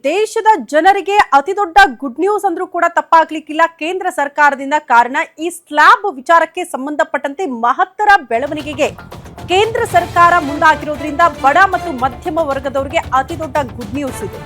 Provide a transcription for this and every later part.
ದೇಶದ ಜನರಿಗೆ ಅತಿ ದೊಡ್ಡ ಗುಡ್ ನ್ಯೂಸ್ ಅಂದ್ರೂ ಕೂಡ ತಪ್ಪಾಗ್ಲಿಕ್ಕಿಲ್ಲ ಕೇಂದ್ರ ಸರ್ಕಾರದಿಂದ. ಕಾರಣ ಈ ಸ್ಲ್ಯಾಬ್ ವಿಚಾರಕ್ಕೆ ಸಂಬಂಧಪಟ್ಟಂತೆ ಮಹತ್ತರ ಬೆಳವಣಿಗೆಗೆ ಕೇಂದ್ರ ಸರ್ಕಾರ ಮುಂದಾಗಿರೋದ್ರಿಂದ ಬಡ ಮತ್ತು ಮಧ್ಯಮ ವರ್ಗದವರಿಗೆ ಅತಿ ದೊಡ್ಡ ಗುಡ್ ನ್ಯೂಸ್ ಇದೆ.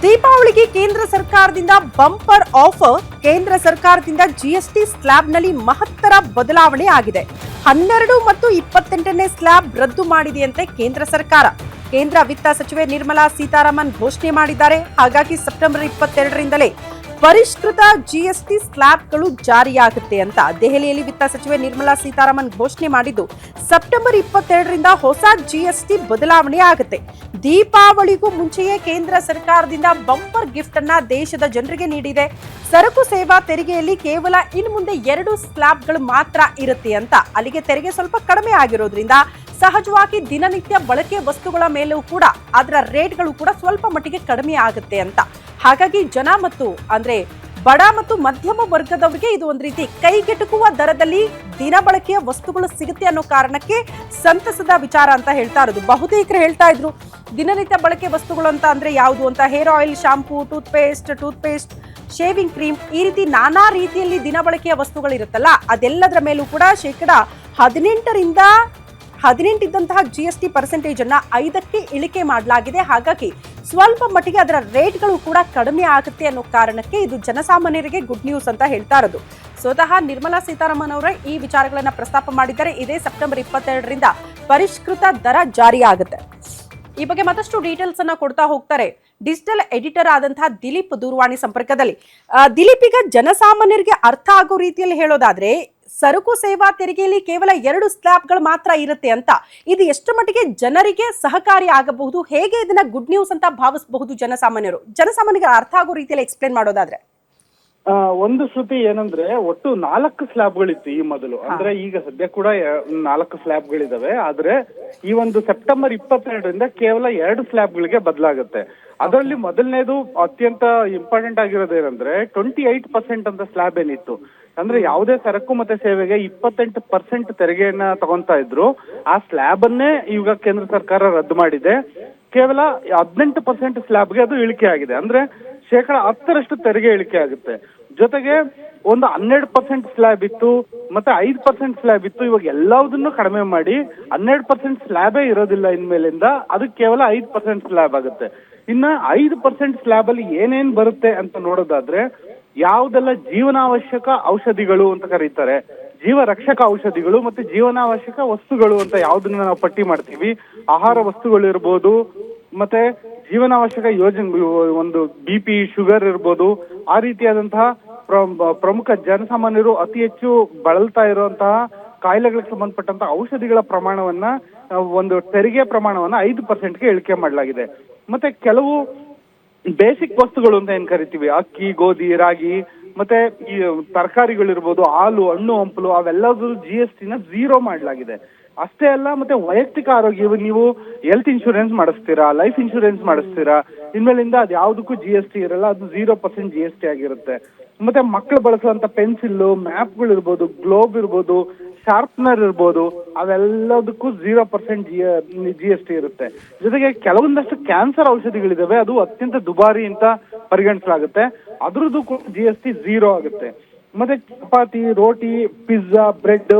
ದೀಪಾವಳಿಗೆ ಕೇಂದ್ರ ಸರ್ಕಾರದಿಂದ ಬಂಪರ್ ಆಫರ್. ಕೇಂದ್ರ ಸರ್ಕಾರದಿಂದ ಜಿಎಸ್ಟಿ ಸ್ಲ್ಯಾಬ್ನಲ್ಲಿ ಮಹತ್ತರ ಬದಲಾವಣೆ ಆಗಿದೆ. 12 ಮತ್ತು 28ನೇ ಸ್ಲ್ಯಾಬ್ ರದ್ದು ಮಾಡಿದೆಯಂತೆ ಕೇಂದ್ರ ಸರ್ಕಾರ. ಕೇಂದ್ರ ವಿತ್ತ ಸಚಿವೆ ನಿರ್ಮಲಾ ಸೀತಾರಾಮನ್ ಘೋಷಣೆ ಮಾಡಿದ್ದಾರೆ. ಹಾಗಾಗಿ ಸೆಪ್ಟೆಂಬರ್ 22ರಿಂದಲೇ ಪರಿಷ್ಕೃತ ಜಿಎಸ್ಟಿ ಸ್ಲ್ಯಾಬ್ಗಳು ಜಾರಿಯಾಗುತ್ತೆ ಅಂತ ದೆಹಲಿಯಲ್ಲಿ ವಿತ್ತ ಸಚಿವೆ ನಿರ್ಮಲಾ ಸೀತಾರಾಮನ್ ಘೋಷಣೆ ಮಾಡಿದ್ದು, ಸೆಪ್ಟೆಂಬರ್ 22ರಿಂದ ಹೊಸ ಜಿಎಸ್ಟಿ ಬದಲಾವಣೆ ಆಗುತ್ತೆ. ದೀಪಾವಳಿಗೂ ಮುಂಚೆಯೇ ಕೇಂದ್ರ ಸರ್ಕಾರದಿಂದ ಬಂಪರ್ ಗಿಫ್ಟ್ ಅನ್ನ ದೇಶದ ಜನರಿಗೆ ನೀಡಿದೆ. ಸರಕು ಸೇವಾ ತೆರಿಗೆಯಲ್ಲಿ ಕೇವಲ ಇನ್ನು ಮುಂದೆ 2 ಸ್ಲ್ಯಾಬ್ಗಳು ಮಾತ್ರ ಇರುತ್ತೆ ಅಂತ. ಅಲ್ಲಿಗೆ ತೆರಿಗೆ ಸ್ವಲ್ಪ ಕಡಿಮೆ ಆಗಿರೋದ್ರಿಂದ ಸಹಜವಾಗಿ ದಿನನಿತ್ಯ ಬಳಕೆ ವಸ್ತುಗಳ ಮೇಲೂ ಕೂಡ ಅದರ ರೇಟ್ಗಳು ಕೂಡ ಸ್ವಲ್ಪ ಮಟ್ಟಿಗೆ ಕಡಿಮೆ ಆಗುತ್ತೆ ಅಂತ. ಹಾಗಾಗಿ ಜನ ಮತ್ತು ಅಂದ್ರೆ ಬಡ ಮತ್ತು ಮಧ್ಯಮ ವರ್ಗದವರಿಗೆ ಇದು ಒಂದು ರೀತಿ ಕೈಗೆಟುಕುವ ದರದಲ್ಲಿ ದಿನ ಬಳಕೆಯ ವಸ್ತುಗಳು ಸಿಗುತ್ತೆ ಅನ್ನೋ ಕಾರಣಕ್ಕೆ ಸಂತಸದ ವಿಚಾರ ಅಂತ ಹೇಳ್ತಾ ಇರೋದು. ಬಹುತೇಕರು ಹೇಳ್ತಾ ಇದ್ರು ದಿನನಿತ್ಯ ಬಳಕೆ ವಸ್ತುಗಳು ಅಂತ ಅಂದ್ರೆ ಯಾವುದು ಅಂತ. Hair oil, shampoo, toothpaste, shaving cream, ಈ ರೀತಿ ನಾನಾ ರೀತಿಯಲ್ಲಿ ದಿನ ಬಳಕೆಯ ವಸ್ತುಗಳಿರುತ್ತಲ್ಲ, ಅದೆಲ್ಲದರ ಮೇಲೂ ಕೂಡ ಶೇಕಡ 18 ಇದ್ದಂತಹ ಜಿಎಸ್ಟಿ ಪರ್ಸೆಂಟೇಜ್ ಅನ್ನ 5ಕ್ಕೆ ಇಳಿಕೆ ಮಾಡಲಾಗಿದೆ. ಹಾಗಾಗಿ ಸ್ವಲ್ಪ ಮಟ್ಟಿಗೆ ಅದರ ರೇಟ್ಗಳು ಕೂಡ ಕಡಿಮೆ ಆಗುತ್ತೆ ಅನ್ನೋ ಕಾರಣಕ್ಕೆ ಇದು ಜನಸಾಮಾನ್ಯರಿಗೆ ಗುಡ್ ನ್ಯೂಸ್ ಅಂತ ಹೇಳ್ತಾ ಇರೋದು. ಸ್ವತಃ ನಿರ್ಮಲಾ ಸೀತಾರಾಮನ್ ಅವರ ಈ ವಿಚಾರಗಳನ್ನ ಪ್ರಸ್ತಾಪ ಮಾಡಿದ್ದಾರೆ. ಇದೇ ಸೆಪ್ಟೆಂಬರ್ 22ರಿಂದ ಪರಿಷ್ಕೃತ ದರ ಜಾರಿಯಾಗುತ್ತೆ. ಈ ಬಗ್ಗೆ ಮತ್ತಷ್ಟು ಡೀಟೇಲ್ಸ್ ಅನ್ನ ಕೊಡ್ತಾ ಹೋಗ್ತಾರೆ ಡಿಜಿಟಲ್ ಎಡಿಟರ್ ಆದಂತಹ ದಿಲೀಪ್ ದೂರವಾಣಿ ಸಂಪರ್ಕದಲ್ಲಿ. ದಿಲೀಪ್, ಈಗ ಜನಸಾಮಾನ್ಯರಿಗೆ ಅರ್ಥ ಆಗೋ ರೀತಿಯಲ್ಲಿ ಹೇಳೋದಾದ್ರೆ ಸರಕು ಸೇವಾ ತೆರಿಗೆಯಲ್ಲಿ ಕೇವಲ 2 ಸ್ಲ್ಯಾಬ್ಗಳು ಮಾತ್ರ ಇರುತ್ತೆ ಅಂತ. ಇದು ಎಷ್ಟು ಮಟ್ಟಿಗೆ ಜನರಿಗೆ ಸಹಕಾರಿ ಆಗಬಹುದು? ಹೇಗೆ ಇದನ್ನ ಗುಡ್ ನ್ಯೂಸ್ ಅಂತ ಭಾವಿಸಬಹುದು ಜನಸಾಮಾನ್ಯರಿಗೆ ಅರ್ಥ ಆಗೋ ರೀತಿಯಲ್ಲಿ ಎಕ್ಸ್ಪ್ಲೇನ್ ಮಾಡೋದಾದ್ರೆ? ಒಂದು ಶ್ರುತಿ ಏನಂದ್ರೆ ಒಟ್ಟು 4 ಸ್ಲ್ಯಾಬ್ಗಳಿತ್ತು ಈ ಮೊದಲು. ಅಂದ್ರೆ ಈಗ ಸದ್ಯ ಕೂಡ 4 ಸ್ಲ್ಯಾಬ್ಗಳಿದಾವೆ. ಆದ್ರೆ ಈ ಒಂದು ಸೆಪ್ಟೆಂಬರ್ 22ರಿಂದ ಕೇವಲ 2 ಸ್ಲ್ಯಾಬ್ಗಳಿಗೆ ಬದಲಾಗುತ್ತೆ. ಅದರಲ್ಲಿ ಮೊದಲನೇದು ಅತ್ಯಂತ ಇಂಪಾರ್ಟೆಂಟ್ ಆಗಿರೋದು ಏನಂದ್ರೆ 28% ಅಂತ ಸ್ಲ್ಯಾಬ್ ಏನಿತ್ತು, ಅಂದ್ರೆ ಯಾವುದೇ ಸರಕು ಮತ್ತೆ ಸೇವೆಗೆ 28% ತೆರಿಗೆಯನ್ನ ತಗೊಂತಾ ಇದ್ರು, ಆ ಸ್ಲ್ಯಾಬ್ ಅನ್ನೇ ಈಗ ಕೇಂದ್ರ ಸರ್ಕಾರ ರದ್ದು ಮಾಡಿದೆ. ಕೇವಲ 18% ಸ್ಲ್ಯಾಬ್ಗೆ ಅದು ಇಳಿಕೆ ಆಗಿದೆ. ಅಂದ್ರೆ ಶೇಕಡ 10ರಷ್ಟು ತೆರಿಗೆ ಇಳಿಕೆ ಆಗುತ್ತೆ. ಜೊತೆಗೆ ಒಂದು 12% ಸ್ಲ್ಯಾಬ್ ಇತ್ತು, ಮತ್ತೆ 5% ಸ್ಲ್ಯಾಬ್ ಇತ್ತು. ಇವಾಗ ಎಲ್ಲದನ್ನು ಕಡಿಮೆ ಮಾಡಿ 12% ಸ್ಲ್ಯಾಬೇ ಇರೋದಿಲ್ಲ ಇನ್ಮೇಲಿಂದ. ಅದು ಕೇವಲ 5% ಸ್ಲ್ಯಾಬ್ ಆಗುತ್ತೆ. ಇನ್ನ 5% ಸ್ಲ್ಯಾಬ್ ಅಲ್ಲಿ ಏನೇನ್ ಬರುತ್ತೆ ಅಂತ ನೋಡೋದಾದ್ರೆ, ಯಾವುದೆಲ್ಲ ಜೀವನಾವಶ್ಯಕ ಔಷಧಿಗಳು ಅಂತ ಕರೀತಾರೆ, ಜೀವ ರಕ್ಷಕ ಔಷಧಿಗಳು ಮತ್ತೆ ಜೀವನಾವಶ್ಯಕ ವಸ್ತುಗಳು ಅಂತ ಯಾವ್ದನ್ನ ನಾವು ಪಟ್ಟಿ ಮಾಡ್ತೀವಿ, ಆಹಾರ ವಸ್ತುಗಳು ಇರ್ಬೋದು, ಮತ್ತೆ ಜೀವನಾವಶ್ಯಕ ಯೋಜನೆ ಒಂದು BP, ಶುಗರ್ ಇರ್ಬೋದು, ಆ ರೀತಿಯಾದಂತಹ ಪ್ರಮುಖ ಜನಸಾಮಾನ್ಯರು ಅತಿ ಹೆಚ್ಚು ಬಳಲ್ತಾ ಇರುವಂತಹ ಕಾಯಿಲೆಗಳಿಗೆ ಸಂಬಂಧಪಟ್ಟಂತಹ ಔಷಧಿಗಳ ಪ್ರಮಾಣವನ್ನ ಒಂದು ತೆರಿಗೆ ಪ್ರಮಾಣವನ್ನ 5%ಗೆ ಇಳಿಕೆ ಮಾಡಲಾಗಿದೆ. ಮತ್ತೆ ಕೆಲವು ಬೇಸಿಕ್ ವಸ್ತುಗಳು ಅಂತ ಏನ್ ಕರಿತೀವಿ, ಅಕ್ಕಿ, ಗೋಧಿ, ರಾಗಿ, ಮತ್ತೆ ಈ ತರಕಾರಿಗಳಿರ್ಬೋದು, ಹಾಲು, ಹಣ್ಣು ಹಂಪಲು, ಅವೆಲ್ಲದೂ GSTನ 0 ಮಾಡಲಾಗಿದೆ. ಅಷ್ಟೇ ಅಲ್ಲ, ಮತ್ತೆ ವೈಯಕ್ತಿಕ ಆರೋಗ್ಯ, ನೀವು ಹೆಲ್ತ್ ಇನ್ಶೂರೆನ್ಸ್ ಮಾಡಿಸ್ತೀರಾ, ಲೈಫ್ ಇನ್ಶೂರೆನ್ಸ್ ಮಾಡಿಸ್ತೀರಾ, ಇನ್ಮೇಲಿಂದ ಅದು ಯಾವುದಕ್ಕೂ GST ಇರಲ್ಲ, ಅದು 0% GST ಆಗಿರುತ್ತೆ. ಮತ್ತೆ ಮಕ್ಕಳು ಬಳಸುವಂತ ಪೆನ್ಸಿಲ್, ಮ್ಯಾಪ್ಗಳಿರ್ಬೋದು, ಗ್ಲೋಬ್ ಇರ್ಬೋದು, ಶಾರ್ಪ್ನರ್ ಇರ್ಬೋದು, ಅವೆಲ್ಲದಕ್ಕೂ 0% GST ಇರುತ್ತೆ. ಜೊತೆಗೆ ಕೆಲವೊಂದಷ್ಟು ಕ್ಯಾನ್ಸರ್ ಔಷಧಿಗಳಿದಾವೆ, ಅದು ಅತ್ಯಂತ ದುಬಾರಿ ಅಂತ ಪರಿಗಣಿಸಲಾಗುತ್ತೆ, ಅದ್ರದ್ದು ಕೂಡ GST 0 ಆಗುತ್ತೆ. ಮತ್ತೆ ಚಪಾತಿ, ರೋಟಿ, ಪಿಜ್ಜಾ, ಬ್ರೆಡ್,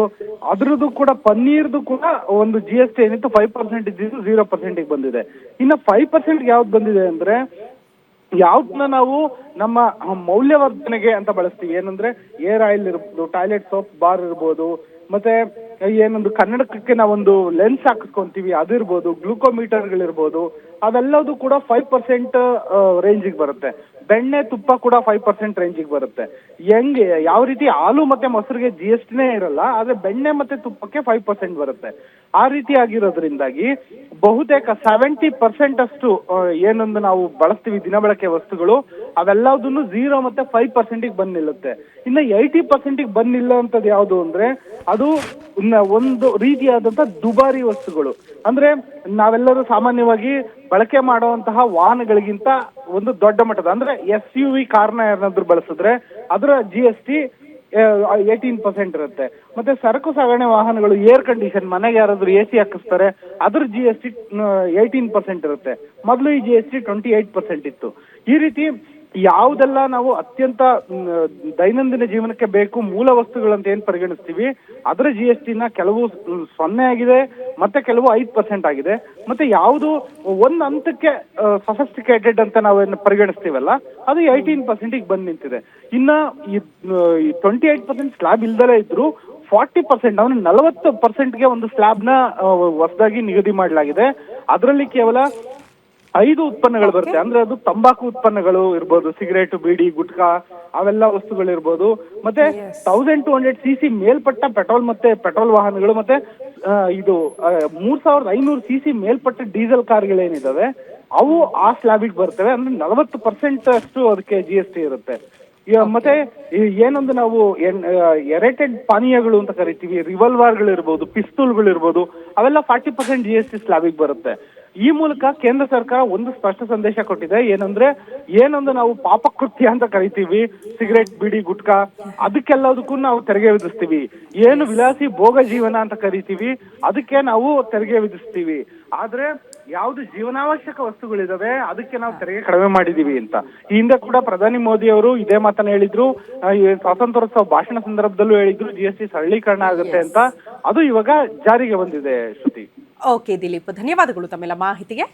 ಅದ್ರದ್ದು ಕೂಡ ಪನ್ನೀರ್ದು ಕೂಡ ಒಂದು GST ಏನಿತ್ತು 5% ಇದ್ದಿದ್ದು 0% ಬಂದಿದೆ. ಇನ್ನು 5% ಯಾವ್ದು ಬಂದಿದೆ ಅಂದ್ರೆ, ಯಾವ್ದನ್ನ ನಾವು ನಮ್ಮ ಮೌಲ್ಯವರ್ಧನೆಗೆ ಅಂತ ಬಳಸ್ತೀವಿ. ಏನಂದ್ರೆ ಏರ್ ಆಯಿಲ್ ಇರ್ಬೋದು, ಟಾಯ್ಲೆಟ್ ಸೋಪ್ ಬಾರ್ ಇರ್ಬೋದು, ಮತ್ತೆ ಏನೊಂದು ಕನ್ನಡಕಕ್ಕೆ ನಾವೊಂದು ಲೆನ್ಸ್ ಹಾಕಿಸ್ಕೊಂತೀವಿ ಅದಿರ್ಬೋದು, ಗ್ಲೂಕೋಮೀಟರ್ಗಳಿರ್ಬೋದು, ಅವೆಲ್ಲದೂ ಕೂಡ 5% ರೇಂಜಿಗೆ ಬರುತ್ತೆ. ಬೆಣ್ಣೆ ತುಪ್ಪ ಕೂಡ 5% ರೇಂಜಿಗೆ ಬರುತ್ತೆ. ಹೆಂಗೆ ಯಾವ ರೀತಿ ಹಾಲು ಮತ್ತೆ ಮೊಸರಿಗೆ GST ನೇ ಇರಲ್ಲ, ಆದ್ರೆ ಬೆಣ್ಣೆ ಮತ್ತೆ ತುಪ್ಪಕ್ಕೆ 5% ಬರುತ್ತೆ. ಆ ರೀತಿ ಆಗಿರೋದ್ರಿಂದಾಗಿ ಬಹುತೇಕ 70% ಅಷ್ಟು ಏನೊಂದು ನಾವು ಬಳಸ್ತೀವಿ ದಿನಬಳಕೆ ವಸ್ತುಗಳು ಅವೆಲ್ಲದನ್ನು 0 ಮತ್ತೆ 5% ಬಂದ್ ನಿಲ್ಲುತ್ತೆ. ಇನ್ನ 80% ಬಂದ್ ನಿಲ್ಲುವಂಥದ್ದು ಯಾವುದು ಅಂದ್ರೆ ಅದು ಒಂದು ರೀತಿಯಾದಂತಹ ದುಬಾರಿ ವಸ್ತುಗಳು. ಅಂದ್ರೆ ನಾವೆಲ್ಲರೂ ಸಾಮಾನ್ಯವಾಗಿ ಬಳಕೆ ಮಾಡುವಂತಹ ವಾಹನಗಳಿಗಿಂತ ಒಂದು ದೊಡ್ಡ ಮಟ್ಟದ ಅಂದ್ರೆ SUV ಕಾರ್ನ ಏನಾದ್ರು ಬಳಸಿದ್ರೆ ಅದರ GST 18% ಇರುತ್ತೆ. ಮತ್ತೆ ಸರಕು ಸಾಗಣೆ ವಾಹನಗಳು, ಏರ್ ಕಂಡೀಷನ್, ಮನೆಗೆ ಯಾರಾದ್ರೂ AC ಹಾಕಿಸ್ತಾರೆ ಅದ್ರ GST 18% ಇರುತ್ತೆ. ಮೊದಲು ಈ GST 28% ಇತ್ತು. ಈ ರೀತಿ ಯಾವುದೆಲ್ಲ ನಾವು ಅತ್ಯಂತ ದೈನಂದಿನ ಜೀವನಕ್ಕೆ ಬೇಕು ಮೂಲ ವಸ್ತುಗಳಂತ ಏನ್ ಪರಿಗಣಿಸ್ತೀವಿ ಅದರ GST ನ ಕೆಲವು 0 ಆಗಿದೆ, ಮತ್ತೆ ಕೆಲವು 5% ಆಗಿದೆ. ಮತ್ತೆ ಯಾವುದು ಒಂದ್ ಹಂತಕ್ಕೆ ಸಫಿಸ್ಟಿಕೇಟೆಡ್ ಅಂತ ನಾವೇನು ಪರಿಗಣಿಸ್ತೀವಲ್ಲ ಅದು 18% ಬಂದ್ ನಿಂತಿದೆ. ಇನ್ನ 28% ಸ್ಲಾಬ್ ಇಲ್ದಲೇ ಇದ್ರು 40% ಅವನು 40%ಗೆ ಒಂದು ಸ್ಲಾಬ್ ನ ಹೊಸದಾಗಿ ನಿಗದಿ ಮಾಡಲಾಗಿದೆ. ಅದರಲ್ಲಿ ಕೇವಲ 5 ಉತ್ಪನ್ನಗಳು ಬರುತ್ತೆ. ಅಂದ್ರೆ ಅದು ತಂಬಾಕು ಉತ್ಪನ್ನಗಳು ಇರ್ಬೋದು, ಸಿಗರೇಟು, ಬೀಡಿ, ಗುಟ್ಕಾ ಅವೆಲ್ಲ ವಸ್ತುಗಳು ಇರ್ಬೋದು. ಮತ್ತೆ 1200 cc ಮೇಲ್ಪಟ್ಟ ಪೆಟ್ರೋಲ್ ವಾಹನಗಳು, ಮತ್ತೆ ಇದು 3500 cc ಮೇಲ್ಪಟ್ಟ ಡೀಸೆಲ್ ಕಾರ್ಗಳೇನಿದಾವೆ ಅವು ಆ ಸ್ಲಾಬಿಗೆ ಬರ್ತವೆ. ಅಂದ್ರೆ 40% ಅಷ್ಟು ಅದಕ್ಕೆ GST ಇರುತ್ತೆ. ಮತ್ತೆ ಏನೊಂದು ನಾವು ಎರೇಟೆಡ್ ಪಾನೀಯಗಳು ಅಂತ ಕರಿತೀವಿ, ರಿವಾಲ್ವರ್ಗಳು ಇರ್ಬೋದು, ಪಿಸ್ತೂಲ್ಗಳು ಇರ್ಬೋದು, ಅವೆಲ್ಲ 40% GST ಸ್ಲಾಬಿಗೆ ಬರುತ್ತೆ. ಈ ಮೂಲಕ ಕೇಂದ್ರ ಸರ್ಕಾರ ಒಂದು ಸ್ಪಷ್ಟ ಸಂದೇಶ ಕೊಟ್ಟಿದೆ. ಏನೊಂದು ನಾವು ಪಾಪಕೃತ್ಯ ಅಂತ ಕರಿತೀವಿ, ಸಿಗರೇಟ್, ಬೀಡಿ, ಗುಟ್ಕಾ ಅದಕ್ಕೆಲ್ಲದಕ್ಕೂ ನಾವು ತೆರಿಗೆ ವಿಧಿಸ್ತೀವಿ. ಏನು ವಿಲಾಸಿ ಭೋಗ ಜೀವನ ಅಂತ ಕರಿತೀವಿ ಅದಕ್ಕೆ ನಾವು ತೆರಿಗೆ ವಿಧಿಸ್ತೀವಿ. ಆದ್ರೆ ಯಾವ್ದು ಜೀವನಾವಶ್ಯಕ ವಸ್ತುಗಳಿದಾವೆ ಅದಕ್ಕೆ ನಾವು ತೆರಿಗೆ ಕಡಿಮೆ ಮಾಡಿದೀವಿ ಅಂತ ಈ ಹಿಂದೆ ಕೂಡ ಪ್ರಧಾನಿ ಮೋದಿ ಅವರು ಇದೇ ಮಾತನ್ನ ಹೇಳಿದ್ರು. ಸ್ವಾತಂತ್ರ್ಯೋತ್ಸವ ಭಾಷಣ ಸಂದರ್ಭದಲ್ಲೂ ಹೇಳಿದ್ರು GST ಸರಳೀಕರಣ ಆಗುತ್ತೆ ಅಂತ. ಅದು ಇವಾಗ ಜಾರಿಗೆ ಬಂದಿದೆ. ಶ್ರುತಿ. ಓಕೆ ದಿಲೀಪ್, ಧನ್ಯವಾದಗಳು ತಮ್ಮೆಲ್ಲ ಮಾಹಿತಿಗೆ.